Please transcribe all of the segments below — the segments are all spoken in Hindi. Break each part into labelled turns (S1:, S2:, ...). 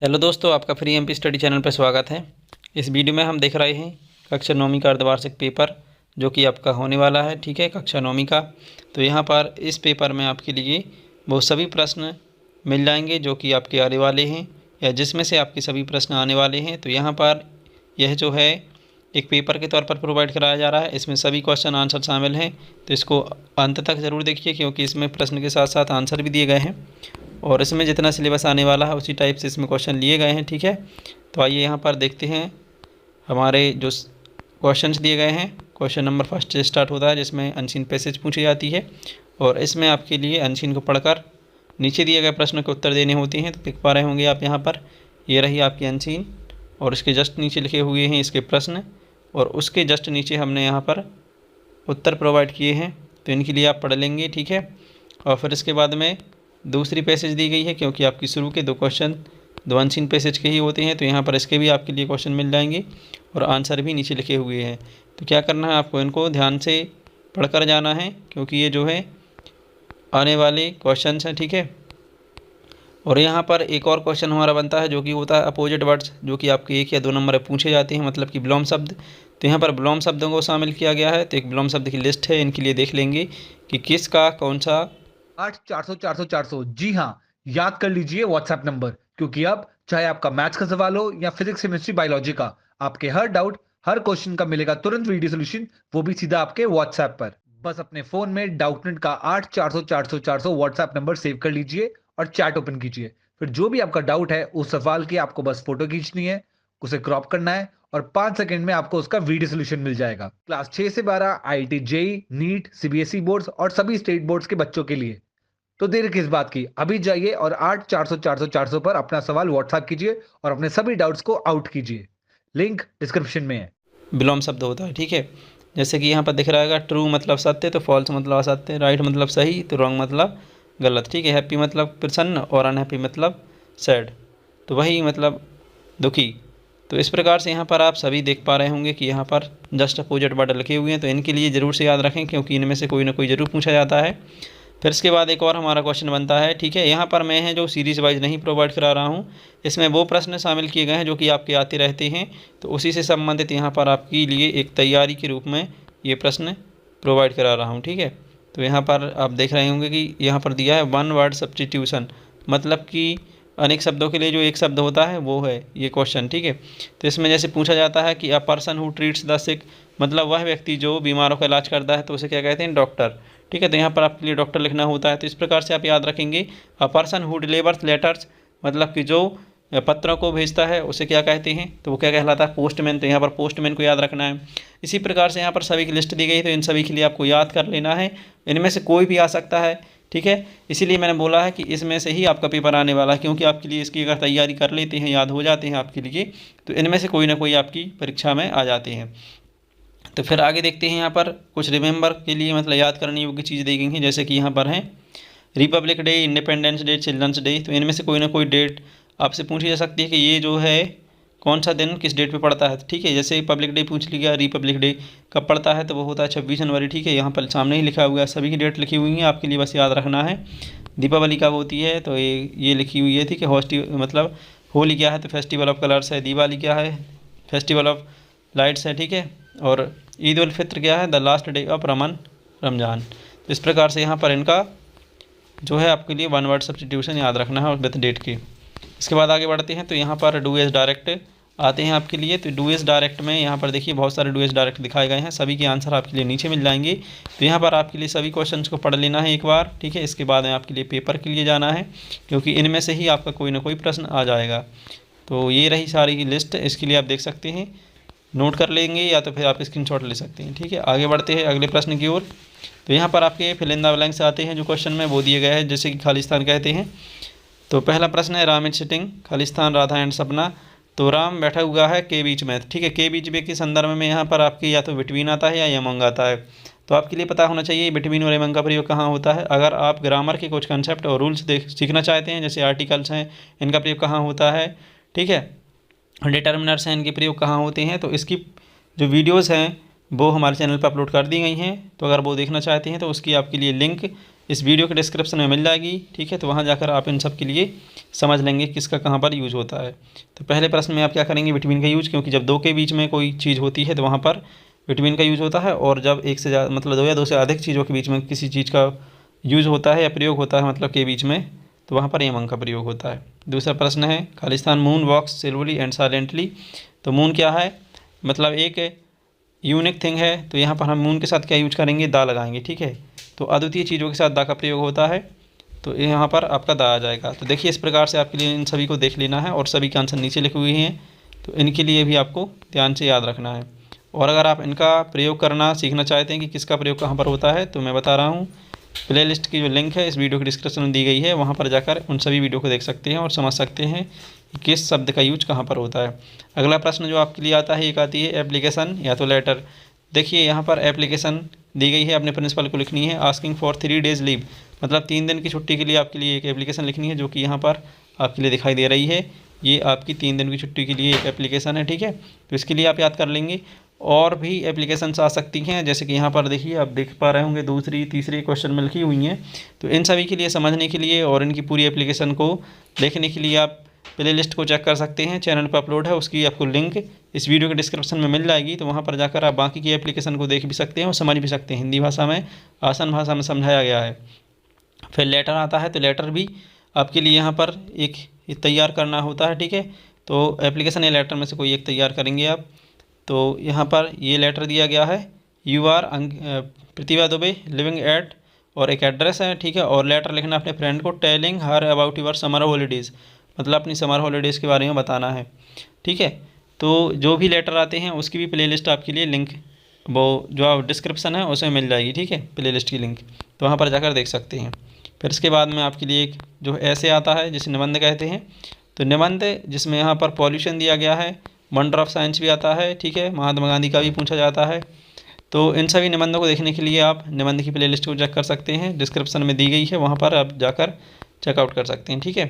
S1: हेलो दोस्तों, आपका फ्री एमपी स्टडी चैनल पर स्वागत है। इस वीडियो में हम देख रहे हैं कक्षा 9वीं का अर्धवार्षिक पेपर जो कि आपका होने वाला है। ठीक है, कक्षा 9वीं का। तो यहाँ पर इस पेपर में आपके लिए वो सभी प्रश्न मिल जाएंगे जो कि आपके आने वाले हैं या जिसमें से आपके सभी प्रश्न आने वाले हैं। तो यहाँ पर यह जो है एक पेपर के तौर पर प्रोवाइड कराया जा रहा है। इसमें सभी क्वेश्चन आंसर शामिल हैं, तो इसको अंत तक ज़रूर देखिए क्योंकि इसमें प्रश्न के साथ साथ आंसर भी दिए गए हैं और इसमें जितना सिलेबस आने वाला है उसी टाइप से इसमें क्वेश्चन लिए गए हैं। ठीक है, तो आइए यहाँ पर देखते हैं हमारे जो क्वेश्चंस दिए गए हैं। क्वेश्चन नंबर फर्स्ट से स्टार्ट होता है जिसमें अनसीन पैसेज पूछी जाती है और इसमें आपके लिए अनसीन को पढ़कर नीचे दिए गए प्रश्नों के उत्तर देने होते हैं। तो देख पा रहे होंगे आप यहाँ पर, ये रही आपकी अनसीन और इसके जस्ट नीचे लिखे हुए हैं इसके प्रश्न और उसके जस्ट नीचे हमने यहाँ पर उत्तर प्रोवाइड किए हैं। तो इनके लिए आप पढ़ लेंगे। ठीक है, और फिर इसके बाद में दूसरी पैसेज दी गई है क्योंकि आपकी शुरू के दो क्वेश्चन दो अनसीन पैसेज के ही होते हैं। तो यहाँ पर इसके भी आपके लिए क्वेश्चन मिल जाएंगे और आंसर भी नीचे लिखे हुए हैं। तो क्या करना है आपको, इनको ध्यान से पढ़कर जाना है क्योंकि ये जो है आने वाले क्वेश्चन हैं। ठीक है, और यहाँ पर एक और क्वेश्चन हमारा बनता है जो कि होता है अपोजिट वर्ड्स, जो कि आपके 1 या 2 नंबर में पूछे जाते हैं, मतलब कि विलोम शब्द। तो यहाँ पर विलोम शब्दों को शामिल किया गया है। तो एक विलोम शब्द की लिस्ट है, इनके लिए देख लेंगे कि किसका कौन सा
S2: 8 400 400 400। जी हाँ, याद कर लीजिए व्हाट्सएप नंबर, क्योंकि अब चाहे आपका मैथ्स का सवाल हो या फिजिक्स केमिस्ट्री बायोलॉजी का, आपके हर डाउट हर क्वेश्चन का मिलेगा तुरंत वीडियो सोल्यूशन, वो भी सीधा आपके व्हाट्सएप पर। बस अपने फोन में डाउटनेट का 8 400 400 400 व्हाट्सएप नंबर सेव कर लीजिए और चैट ओपन कीजिए। फिर जो भी आपका डाउट है उस सवाल की आपको बस फोटो खींचनी है, उसे क्रॉप करना है और 5 सेकंड में आपको उसका वीडियो सोल्यूशन मिल जाएगा। क्लास 6 से 12 IIT JEE NEET CBSE boards और सभी स्टेट बोर्ड्स के बच्चों के लिए। तो देर किस बात की, अभी जाइए और 8 400 400 400 पर अपना सवाल व्हाट्सएप कीजिए और अपने सभी डाउट्स को आउट कीजिए। लिंक डिस्क्रिप्शन में है।
S1: विलोम शब्द होता है। ठीक है, जैसे कि यहाँ पर दिख रहा है ट्रू मतलब सत्य, तो फॉल्स मतलब असत्य, राइट मतलब सही, तो रॉन्ग मतलब गलत। ठीक है, हैप्पी मतलब प्रसन्न और अनहैप्पी मतलब सैड, तो वही मतलब दुखी। तो इस प्रकार से यहाँ पर आप सभी देख पा रहे होंगे कि यहाँ पर जस्ट अपोजिट वर्ड लिखे हुए हैं। तो इनके लिए ज़रूर से याद रखें क्योंकि इनमें से कोई ना कोई ज़रूर पूछा जाता है। फिर इसके बाद एक और हमारा क्वेश्चन बनता है। ठीक है, यहाँ पर मैं है जो सीरीज़ वाइज नहीं प्रोवाइड करा रहा हूँ, इसमें वो प्रश्न शामिल किए गए हैं जो कि आपके आते रहते हैं। तो उसी से संबंधित यहाँ पर आपके लिए एक तैयारी के रूप में ये प्रश्न प्रोवाइड करा रहा हूँ। ठीक है, तो यहाँ पर आप देख रहे होंगे कि यहाँ पर दिया है वन वर्ड सब्स्टिट्यूशन, मतलब कि अनेक शब्दों के लिए जो एक शब्द होता है वो है ये क्वेश्चन। ठीक है, तो इसमें जैसे पूछा जाता है कि a person who treats the sick, मतलब वह व्यक्ति जो बीमारों का इलाज करता है, तो उसे क्या कहते हैं, डॉक्टर। ठीक है, तो यहाँ पर आपके लिए डॉक्टर लिखना होता है। तो इस प्रकार से आप याद रखेंगे अ पर्सन हु डिलीवर्स लेटर्स, मतलब कि जो पत्रों को भेजता है उसे क्या कहते हैं, तो वो क्या कहलाता है, पोस्टमैन। तो यहाँ पर पोस्टमैन को याद रखना है। इसी प्रकार से यहाँ पर सभी की लिस्ट दी गई है, तो इन सभी के लिए आपको याद कर लेना है। इनमें से कोई भी आ सकता है। ठीक है, इसीलिए मैंने बोला है कि इसमें से ही आपका पेपर आने वाला है, क्योंकि आपके लिए इसकी अगर तैयारी कर लेते हैं, याद हो जाते हैं आपके लिए, तो इनमें से कोई ना कोई आपकी परीक्षा में आ जाते हैं। तो फिर आगे देखते हैं, यहाँ पर कुछ रिमेंबर के लिए मतलब याद करने योग्य चीज़ दी गई हैं, जैसे कि यहाँ पर हैं republic day, independence day, children's day. तो इनमें से कोई ना कोई डेट आपसे पूछी जा सकती है कि ये जो है कौन सा दिन किस डेट पे पड़ता है। ठीक है, जैसे पब्लिक डे पूछ लिया, रिपब्लिक डे कब पड़ता है, तो वो होता है 26 जनवरी। ठीक है, यहाँ पर सामने ही लिखा हुआ है, सभी की डेट लिखी हुई है, आपके लिए बस याद रखना है। दीपावली कब होती है, तो ये लिखी हुई है। ठीक है, मतलब होली क्या है, तो फेस्टिवल ऑफ कलर्स है। दिवाली क्या है, फेस्टिवल ऑफ लाइट्स है। ठीक है, और ईद उल फित्र क्या है, the last day of Ramzan. तो इस प्रकार से यहाँ पर इनका जो है आपके लिए वन वर्ड सब्स्टिट्यूशन याद रखना है और विथ डेट की। इसके बाद आगे बढ़ते हैं, तो यहाँ पर डू एस डायरेक्ट आते हैं आपके लिए। तो डू एस डायरेक्ट में यहाँ पर देखिए बहुत सारे डू एस डायरेक्ट दिखाए गए हैं, सभी के आंसर आपके लिए नीचे मिल जाएंगे। तो यहाँ पर आपके लिए सभी क्वेश्चंस को पढ़ लेना है एक बार। ठीक है, इसके बाद में आपके लिए पेपर के लिए जाना है क्योंकि इनमें से ही आपका कोई ना कोई प्रश्न आ जाएगा। तो ये रही सारी की लिस्ट, इसके लिए आप देख सकते हैं, नोट कर लेंगे या तो फिर आप स्क्रीनशॉट ले सकते हैं। ठीक है, आगे बढ़ते हैं अगले प्रश्न की ओर। तो यहाँ पर आपके फिल इन द ब्लैंक्स आते हैं जो क्वेश्चन में वो दिए गए हैं, जैसे कि खालिस्तान कहते हैं। तो पहला प्रश्न है Ram is sitting, Khalistan Radha and सपना। तो राम बैठा हुआ है के बीच में। ठीक है, के बीच में के संदर्भ में यहाँ पर आपके या तो बिटवीन आता है या यमंग आता है। तो आपके लिए पता होना चाहिए बिटवीन और यमंग का प्रयोग कहाँ होता है। अगर आप ग्रामर के कुछ कंसेप्ट और रूल्स सीखना चाहते हैं, जैसे आर्टिकल्स हैं, इनका प्रयोग कहाँ होता है, ठीक है, डिटर्मिनर्स हैं, इनके प्रयोग कहाँ होते हैं, तो इसकी जो वीडियोज़ हैं वो हमारे चैनल पर अपलोड कर दी गई हैं। तो अगर वो देखना चाहते हैं तो उसकी आपके लिए लिंक इस वीडियो के डिस्क्रिप्शन में मिल जाएगी, ठीक है। तो वहाँ जाकर आप इन सब के लिए समझ लेंगे किसका कहाँ पर यूज़ होता है। तो पहले प्रश्न में आप क्या करेंगे, विटामिन का यूज़, क्योंकि जब दो के बीच में कोई चीज़ होती है तो वहाँ पर विटामिन का यूज़ होता है, और जब एक से ज़्यादा मतलब दो या दो से अधिक चीज़ों के बीच में किसी चीज़ का यूज़ होता है या प्रयोग होता है मतलब के बीच में, तो वहाँ पर एम अंक का प्रयोग होता है। दूसरा प्रश्न है, Khalistan moon walks silverly and silently. तो मून क्या है, मतलब एक यूनिक थिंग है, तो यहाँ पर हम मून के साथ क्या यूज करेंगे, दा लगाएंगे, ठीक है। तो अद्वितीय चीज़ों के साथ दा का प्रयोग होता है, तो यहाँ पर आपका दा आ जाएगा। तो देखिए इस प्रकार से आपके लिए इन सभी को देख लेना है, और सभी के आंसर नीचे लिखे हुए हैं, तो इनके लिए भी आपको ध्यान से याद रखना है। और अगर आप इनका प्रयोग करना सीखना चाहते हैं कि किसका प्रयोग कहाँ पर होता है, तो मैं बता रहा हूँ, प्लेलिस्ट की जो लिंक है इस वीडियो के डिस्क्रिप्शन में दी गई है, वहाँ पर जाकर उन सभी वीडियो को देख सकते हैं और समझ सकते हैं कि किस शब्द का यूज कहाँ पर होता है। अगला प्रश्न जो आपके लिए आता है, एक आती है एप्लीकेशन या तो लेटर। देखिए यहाँ पर एप्लीकेशन दी गई है, अपने प्रिंसिपल को लिखनी है। आस्किंग फॉर 3 डेज़ लीव, मतलब 3 दिन की छुट्टी के लिए आपके लिए एक एप्लीकेशन लिखनी है, जो कि यहाँ पर आपके लिए दिखाई दे रही है। ये आपकी 3 दिन की छुट्टी के लिए एक एप्लीकेशन है, ठीक है। तो इसके लिए आप याद कर लेंगे। और भी एप्लीकेशंस आ सकती हैं, जैसे कि यहाँ पर देखिए आप देख पा रहे होंगे दूसरी तीसरी क्वेश्चन में लिखी हुई हैं। तो इन सभी के लिए समझने के लिए और इनकी पूरी एप्लीकेशन को देखने के लिए आप प्लेलिस्ट को चेक कर सकते हैं, चैनल पर अपलोड है, उसकी आपको लिंक इस वीडियो के डिस्क्रिप्शन में मिल जाएगी। तो वहाँ पर जाकर आप बाकी की एप्लीकेशन को देख भी सकते हैं और समझ भी सकते हैं। हिंदी भाषा में, आसान भाषा में समझाया गया है। फिर लेटर आता है, तो लेटर भी आपके लिए यहाँ पर एक तैयार करना होता है, ठीक है। तो एप्लीकेशन या लेटर में से कोई एक तैयार करेंगे आप। तो यहाँ पर ये लेटर दिया गया है, you are Pratibha Dubey living at, और एक एड्रेस है, ठीक है। और लेटर लिखना अपने फ्रेंड को, telling her about your summer holidays, मतलब अपनी समर हॉलीडेज़ के बारे में बताना है, ठीक है। तो जो भी लेटर आते हैं उसकी भी प्लेलिस्ट आपके लिए लिंक वो जो डिस्क्रिप्शन है उसमें मिल जाएगी, ठीक है, प्लेलिस्ट की लिंक। तो वहाँ पर जाकर देख सकते हैं। फिर इसके बाद में आपके लिए एक जो ऐसे आता है जिसे निबंध कहते हैं। तो निबंध जिसमें यहाँ पर पॉल्यूशन दिया गया है, वंडर ऑफ साइंस भी आता है, ठीक है, महात्मा गांधी का भी पूछा जाता है। तो इन सभी निबंधों को देखने के लिए आप निबंध की प्लेलिस्ट को चेक कर सकते हैं, डिस्क्रिप्शन में दी गई है, वहाँ पर आप जाकर चेकआउट कर सकते हैं, ठीक है।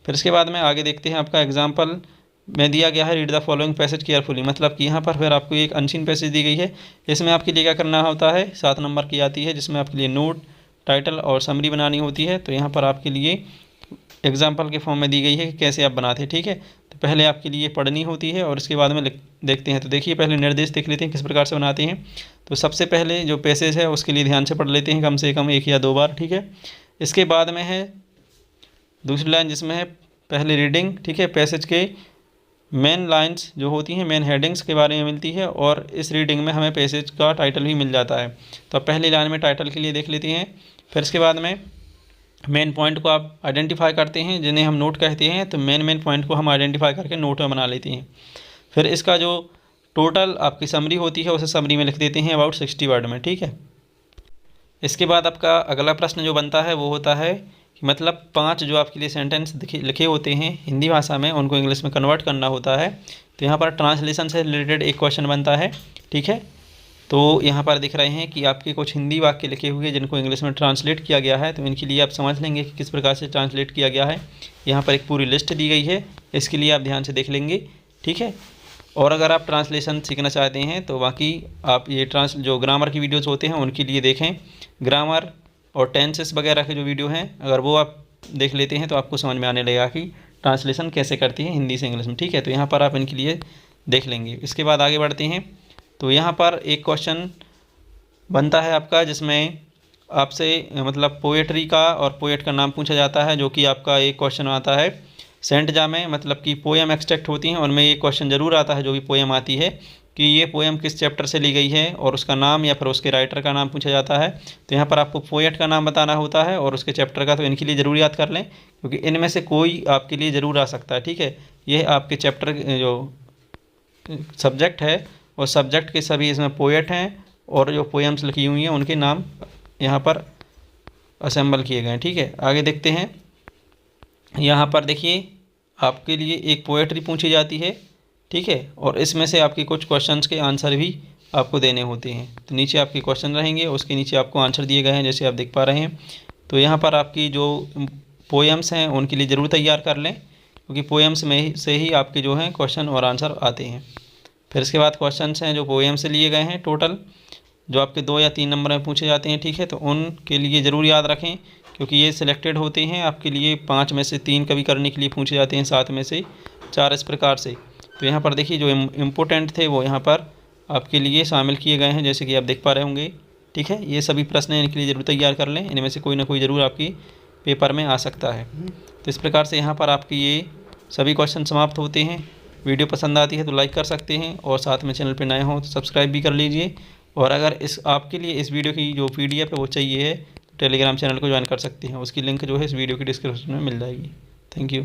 S1: फिर इसके बाद में आगे देखते हैं, आपका एग्जाम्पल में दिया गया है, read the following passage carefully, मतलब कि यहाँ पर फिर आपको एक अनसीन पैसेज दी गई है। इसमें आपके लिए क्या करना होता है, 7 नंबर की आती है, जिसमें आपके लिए नोट, टाइटल और समरी बनानी होती है। तो यहाँ पर आपके लिए एग्जाम्पल के फॉर्म में दी गई है कि कैसे आप बनाते हैं, ठीक है। तो पहले आपके लिए पढ़नी होती है और इसके बाद में देखते हैं। तो देखिए पहले निर्देश देख लेते हैं किस प्रकार से बनाते हैं। तो सबसे पहले जो पैसेज है उसके लिए ध्यान से पढ़ लेते हैं, कम से कम 1 या 2 बार, ठीक है। इसके बाद में है दूसरी लाइन जिसमें है पहले रीडिंग, ठीक है, पैसेज के मेन लाइन्स जो होती हैं, मेन हेडिंग्स के बारे में मिलती है, और इस रीडिंग में हमें पैसेज का टाइटल भी मिल जाता है। तो अब पहली लाइन में टाइटल के लिए देख लेते हैं। फिर इसके बाद में मेन पॉइंट को आप आइडेंटिफाई करते हैं, जिन्हें हम नोट कहते हैं। तो मेन पॉइंट को हम आइडेंटिफाई करके नोट में बना लेते हैं। फिर इसका जो टोटल आपकी समरी होती है उसे समरी में लिख देते हैं अबाउट 60 वर्ड में, ठीक है। इसके बाद आपका अगला प्रश्न जो बनता है वो होता है कि मतलब 5 जो आपके लिए सेंटेंस लिखे होते हैं हिंदी भाषा में, उनको इंग्लिश में कन्वर्ट करना होता है। तो यहाँ पर ट्रांसलेशन से रिलेटेड एक क्वेश्चन बनता है, ठीक है। तो यहाँ पर दिख रहे हैं कि आपके कुछ हिंदी वाक्य लिखे हुए जिनको इंग्लिश में ट्रांसलेट किया गया है। तो इनके लिए आप समझ लेंगे कि किस प्रकार से ट्रांसलेट किया गया है। यहाँ पर एक पूरी लिस्ट दी गई है, इसके लिए आप ध्यान से देख लेंगे, ठीक है। और अगर आप ट्रांसलेशन सीखना चाहते हैं तो बाकी आप ये जो ग्रामर की वीडियोज़ होते हैं उनके लिए देखें। ग्रामर और टेंसेस वगैरह के जो वीडियो हैं, अगर वो आप देख लेते हैं तो आपको समझ में आने लगेगा कि ट्रांसलेशन कैसे करती है हिंदी से इंग्लिश में, ठीक है। तो यहाँ पर आप इनके लिए देख लेंगे। इसके बाद आगे बढ़ते हैं। तो यहाँ पर एक क्वेश्चन बनता है आपका, जिसमें आपसे मतलब पोएट्री का और पोएट का नाम पूछा जाता है, जो कि आपका एक क्वेश्चन आता है सेंट जा में, मतलब कि पोएम एक्सट्रैक्ट होती हैं, उनमें ये क्वेश्चन ज़रूर आता है जो भी पोएम आती है कि ये पोएम किस चैप्टर से ली गई है, और उसका नाम या फिर उसके राइटर का नाम पूछा जाता है। तो यहाँ पर आपको पोएट का नाम बताना होता है और उसके चैप्टर का। तो इनके लिए ज़रूर याद कर लें, क्योंकि इनमें से कोई आपके लिए ज़रूर आ सकता है, ठीक है। ये आपके चैप्टर जो सब्जेक्ट है और सब्जेक्ट के सभी इसमें पोएट हैं, और जो पोएम्स लिखी हुई हैं उनके नाम यहाँ पर असेंबल किए गए हैं, ठीक है। आगे देखते हैं। यहाँ पर देखिए आपके लिए एक पोएट्री पूछी जाती है, ठीक है, और इसमें से आपके कुछ क्वेश्चंस के आंसर भी आपको देने होते हैं। तो नीचे आपके क्वेश्चन रहेंगे, उसके नीचे आपको आंसर दिए गए हैं, जैसे आप देख पा रहे हैं। तो यहाँ पर आपकी जो पोएम्स हैं उनके लिए ज़रूर तैयार कर लें, क्योंकि पोएम्स में से ही आपके जो हैं क्वेश्चन और आंसर आते हैं। फिर इसके बाद क्वेश्चन हैं जो पोएम से लिए गए हैं टोटल, जो आपके 2 या 3 नंबर में पूछे जाते हैं, ठीक है। तो उनके लिए ज़रूर याद रखें, क्योंकि ये सिलेक्टेड होते हैं आपके लिए 5 में से 3 कभी करने के लिए पूछे जाते हैं, 7 में से 4 इस प्रकार से। तो यहाँ पर देखिए जो इम्पोर्टेंट थे वो यहाँ पर आपके लिए शामिल किए गए हैं, जैसे कि आप देख पा रहे होंगे, ठीक है। ये सभी प्रश्न इनके लिए ज़रूर तैयार कर लें, इनमें से कोई ना कोई ज़रूर आपकी पेपर में आ सकता है। तो इस प्रकार से यहाँ पर आपकी ये सभी क्वेश्चन समाप्त होते हैं। वीडियो पसंद आती है तो लाइक कर सकते हैं, और साथ में चैनल पर नए हों तो सब्सक्राइब भी कर लीजिए। और अगर इस आपके लिए इस वीडियो की जो PDF है वो चाहिए है, तो टेलीग्राम चैनल को ज्वाइन कर सकते हैं, उसकी लिंक जो है इस वीडियो की डिस्क्रिप्शन में मिल जाएगी। Thank you.